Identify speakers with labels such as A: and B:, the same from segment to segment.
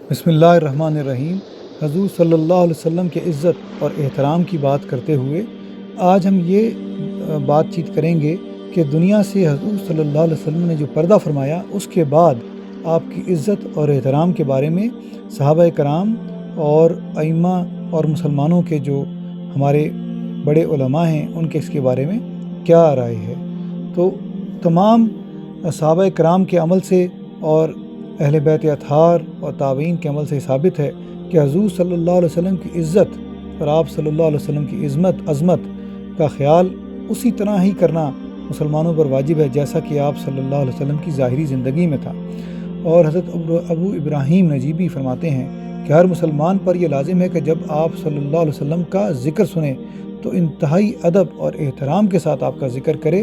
A: بسم اللہ الرحمن الرحیم۔ حضور صلی اللہ علیہ وسلم کے عزت اور احترام کی بات کرتے ہوئے آج ہم یہ بات چیت کریں گے کہ دنیا سے حضور صلی اللہ علیہ وسلم نے جو پردہ فرمایا اس کے بعد آپ کی عزت اور احترام کے بارے میں صحابہ کرام اور ائمہ اور مسلمانوں کے جو ہمارے بڑے علماء ہیں ان کے اس کے بارے میں کیا رائے ہے۔ تو تمام صحابہ کرام کے عمل سے اور اہل بیت اطہار اور تابعین کے عمل سے ثابت ہے کہ حضور صلی اللہ علیہ وسلم کی عزت اور آپ صلی اللہ علیہ وسلم کی عظمت کا خیال اسی طرح ہی کرنا مسلمانوں پر واجب ہے جیسا کہ آپ صلی اللہ علیہ وسلم کی ظاہری زندگی میں تھا۔ اور حضرت ابو ابراہیم نجیبی فرماتے ہیں کہ ہر مسلمان پر یہ لازم ہے کہ جب آپ صلی اللہ علیہ وسلم کا ذکر سنے تو انتہائی ادب اور احترام کے ساتھ آپ کا ذکر کرے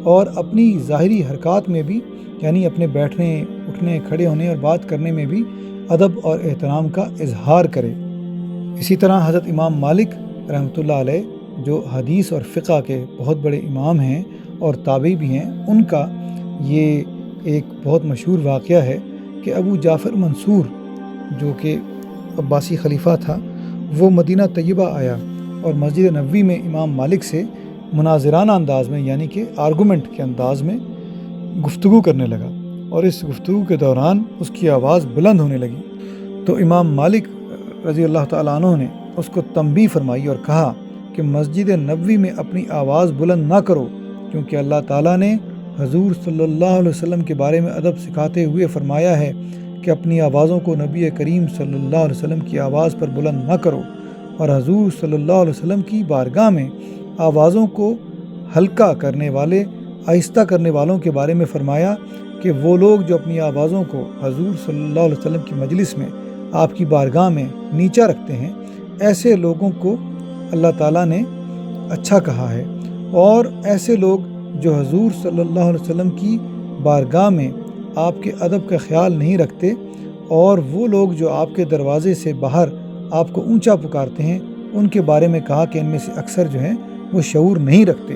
A: اور اپنی ظاہری حرکات میں بھی یعنی اپنے بیٹھنے اٹھنے کھڑے ہونے اور بات کرنے میں بھی ادب اور احترام کا اظہار کرے۔ اسی طرح حضرت امام مالک رحمۃ اللہ علیہ جو حدیث اور فقہ کے بہت بڑے امام ہیں اور تابعی بھی ہیں، ان کا یہ ایک بہت مشہور واقعہ ہے کہ ابو جعفر منصور جو کہ عباسی خلیفہ تھا وہ مدینہ طیبہ آیا اور مسجد نبوی میں امام مالک سے مناظرانہ انداز میں یعنی کہ آرگومنٹ کے انداز میں گفتگو کرنے لگا، اور اس گفتگو کے دوران اس کی آواز بلند ہونے لگی تو امام مالک رضی اللہ تعالیٰ عنہ نے اس کو تنبیہ فرمائی اور کہا کہ مسجد نبوی میں اپنی آواز بلند نہ کرو، کیونکہ اللہ تعالیٰ نے حضور صلی اللہ علیہ وسلم کے بارے میں ادب سکھاتے ہوئے فرمایا ہے کہ اپنی آوازوں کو نبی کریم صلی اللہ علیہ وسلم کی آواز پر بلند نہ کرو، اور حضور صلی اللہ علیہ وسلم کی بارگاہ میں آوازوں کو ہلکا کرنے والے آہستہ کرنے والوں کے بارے میں فرمایا کہ وہ لوگ جو اپنی آوازوں کو حضور صلی اللہ علیہ وسلم کی مجلس میں آپ کی بارگاہ میں نیچا رکھتے ہیں، ایسے لوگوں کو اللہ تعالیٰ نے اچھا کہا ہے، اور ایسے لوگ جو حضور صلی اللہ علیہ وسلم کی بارگاہ میں آپ کے ادب کا خیال نہیں رکھتے، اور وہ لوگ جو آپ کے دروازے سے باہر آپ کو اونچا پکارتے ہیں، ان کے بارے میں کہا کہ ان میں سے اکثر جو ہیں وہ شعور نہیں رکھتے۔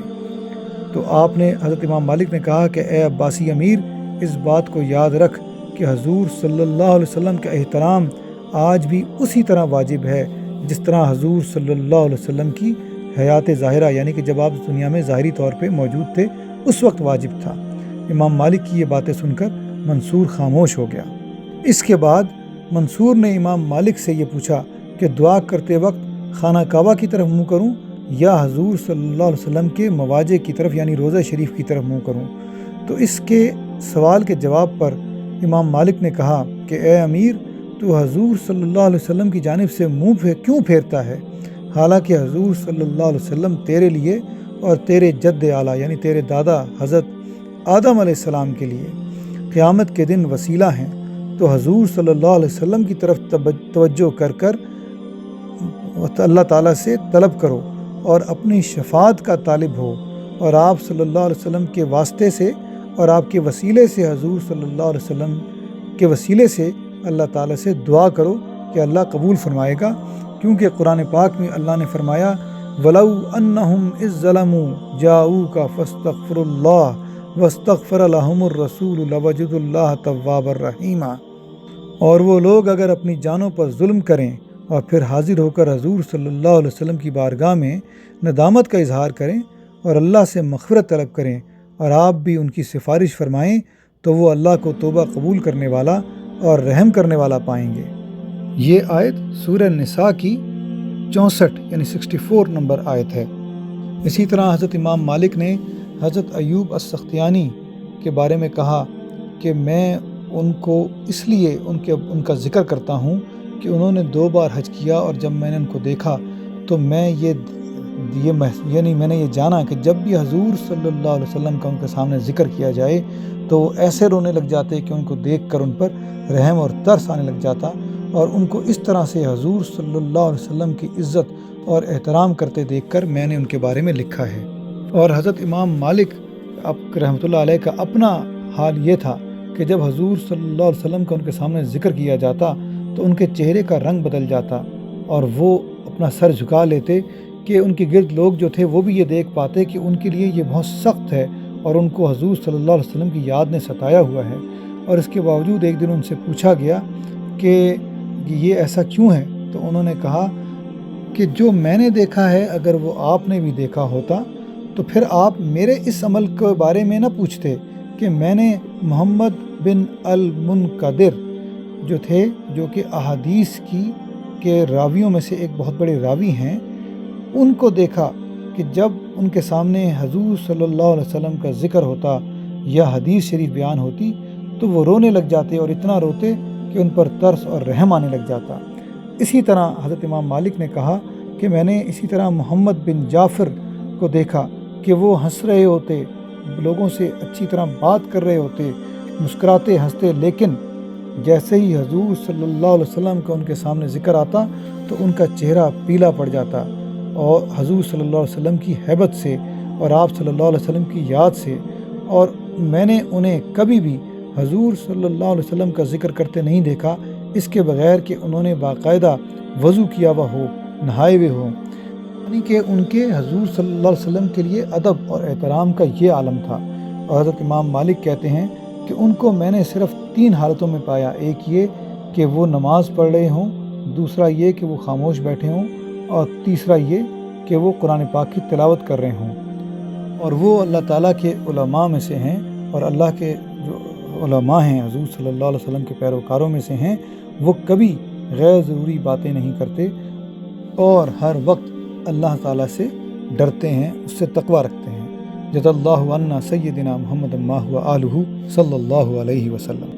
A: تو آپ نے حضرت امام مالک نے کہا کہ اے عباسی امیر، اس بات کو یاد رکھ کہ حضور صلی اللہ علیہ وسلم کا احترام آج بھی اسی طرح واجب ہے جس طرح حضور صلی اللہ علیہ وسلم کی حیات ظاہرہ یعنی کہ جب آپ اس دنیا میں ظاہری طور پہ موجود تھے اس وقت واجب تھا۔ امام مالک کی یہ باتیں سن کر منصور خاموش ہو گیا۔ اس کے بعد منصور نے امام مالک سے یہ پوچھا کہ دعا کرتے وقت خانہ کعبہ کی طرف منہ کروں یا حضور صلی اللہ علیہ وسلم کے مواجہ کی طرف یعنی روضہ شریف کی طرف منہ کروں؟ تو اس کے سوال کے جواب پر امام مالک نے کہا کہ اے امیر، تو حضور صلی اللہ علیہ وسلم کی جانب سے منہ کیوں پھیرتا ہے، حالانکہ حضور صلی اللہ علیہ وسلم تیرے لیے اور تیرے جد اعلیٰ یعنی تیرے دادا حضرت آدم علیہ السلام کے لیے قیامت کے دن وسیلہ ہیں، تو حضور صلی اللہ علیہ وسلم کی طرف توجہ کر اللہ تعالیٰ سے طلب کرو اور اپنی شفاعت کا طالب ہو، اور آپ صلی اللہ علیہ وسلم کے واسطے سے اور آپ کے وسیلے سے حضور صلی اللہ علیہ وسلم کے وسیلے سے اللہ تعالیٰ سے دعا کرو کہ اللہ قبول فرمائے گا، کیونکہ قرآن پاک میں اللہ نے فرمایا وَلَوْ أَنَّهُمْ إِذْ ظَلَمُوا جَاءُوكَ فَاسْتَغْفِرُوا اللَّهَ وَاسْتَغْفَرَ لَهُمُ الرَّسُولُ لَوَجَدُوا اللَّهَ تَوَّابًا رَحِيمًا۔ اور وہ لوگ اگر اپنی جانوں پر ظلم کریں اور پھر حاضر ہو کر حضور صلی اللہ علیہ وسلم کی بارگاہ میں ندامت کا اظہار کریں اور اللہ سے مغفرت طلب کریں اور آپ بھی ان کی سفارش فرمائیں تو وہ اللہ کو توبہ قبول کرنے والا اور رحم کرنے والا پائیں گے۔ یہ آیت سورہ نساء کی 64 یعنی 64 نمبر آیت ہے۔ اسی طرح حضرت امام مالک نے حضرت ایوب السختیانی کے بارے میں کہا کہ میں ان کو اس لیے ان کا ذکر کرتا ہوں کہ انہوں نے 2 بار حج کیا، اور جب میں نے ان کو دیکھا تو میں نے یہ جانا کہ جب بھی حضور صلی اللہ علیہ وسلم کا ان کے سامنے ذکر کیا جائے تو وہ ایسے رونے لگ جاتے کہ ان کو دیکھ کر ان پر رحم اور ترس آنے لگ جاتا، اور ان کو اس طرح سے حضور صلی اللہ علیہ وسلم کی عزت اور احترام کرتے دیکھ کر میں نے ان کے بارے میں لکھا ہے۔ اور حضرت امام مالک رحمۃ اللہ علیہ کا اپنا حال یہ تھا کہ جب حضور صلی اللہ علیہ وسلم کا ان کے سامنے ذکر کیا جاتا تو ان کے چہرے کا رنگ بدل جاتا اور وہ اپنا سر جھکا لیتے کہ ان کے گرد لوگ جو تھے وہ بھی یہ دیکھ پاتے کہ ان کے لیے یہ بہت سخت ہے اور ان کو حضور صلی اللہ علیہ وسلم کی یاد نے ستایا ہوا ہے۔ اور اس کے باوجود ایک دن ان سے پوچھا گیا کہ کہ یہ ایسا کیوں ہے؟ تو انہوں نے کہا کہ جو میں نے دیکھا ہے اگر وہ آپ نے بھی دیکھا ہوتا تو پھر آپ میرے اس عمل کے بارے میں نہ پوچھتے کہ میں نے محمد بن المنقدر جو تھے، جو کہ احادیث کے راویوں میں سے ایک بہت بڑے راوی ہیں، ان کو دیکھا کہ جب ان کے سامنے حضور صلی اللہ علیہ وسلم کا ذکر ہوتا یا حدیث شریف بیان ہوتی تو وہ رونے لگ جاتے، اور اتنا روتے کہ ان پر ترس اور رحم آنے لگ جاتا۔ اسی طرح حضرت امام مالک نے کہا کہ میں نے اسی طرح محمد بن جعفر کو دیکھا کہ وہ ہنس رہے ہوتے، لوگوں سے اچھی طرح بات کر رہے ہوتے، مسکراتے ہنستے، لیکن جیسے ہی حضور صلی اللہ علیہ وسلم کا ان کے سامنے ذکر آتا تو ان کا چہرہ پیلا پڑ جاتا، اور حضور صلی اللہ علیہ وسلم کی ہیبت سے اور آپ صلی اللہ علیہ وسلم کی یاد سے۔ اور میں نے انہیں کبھی بھی حضور صلی اللہ علیہ وسلم کا ذکر کرتے نہیں دیکھا، اس کے بغیر کہ انہوں نے باقاعدہ وضو کیا ہوا ہو، نہائے ہوئے ہوں، یعنی کہ ان کے حضور صلی اللہ علیہ وسلم کے لیے ادب اور احترام کا یہ عالم تھا۔ اور حضرت امام مالک کہتے ہیں کہ ان کو میں نے صرف 3 حالتوں میں پایا، ایک یہ کہ وہ نماز پڑھ رہے ہوں، دوسرا یہ کہ وہ خاموش بیٹھے ہوں، اور تیسرا یہ کہ وہ قرآن پاک کی تلاوت کر رہے ہوں۔ اور وہ اللہ تعالیٰ کے علماء میں سے ہیں، اور اللہ کے جو علماء ہیں حضور صلی اللہ علیہ وسلم کے پیروکاروں میں سے ہیں، وہ کبھی غیر ضروری باتیں نہیں کرتے اور ہر وقت اللہ تعالیٰ سے ڈرتے ہیں، اس سے تقوی رکھتے ہیں۔ جزا اللہ عنا سیدنا محمد ما هو آلہ صلی اللہ علیہ وسلم۔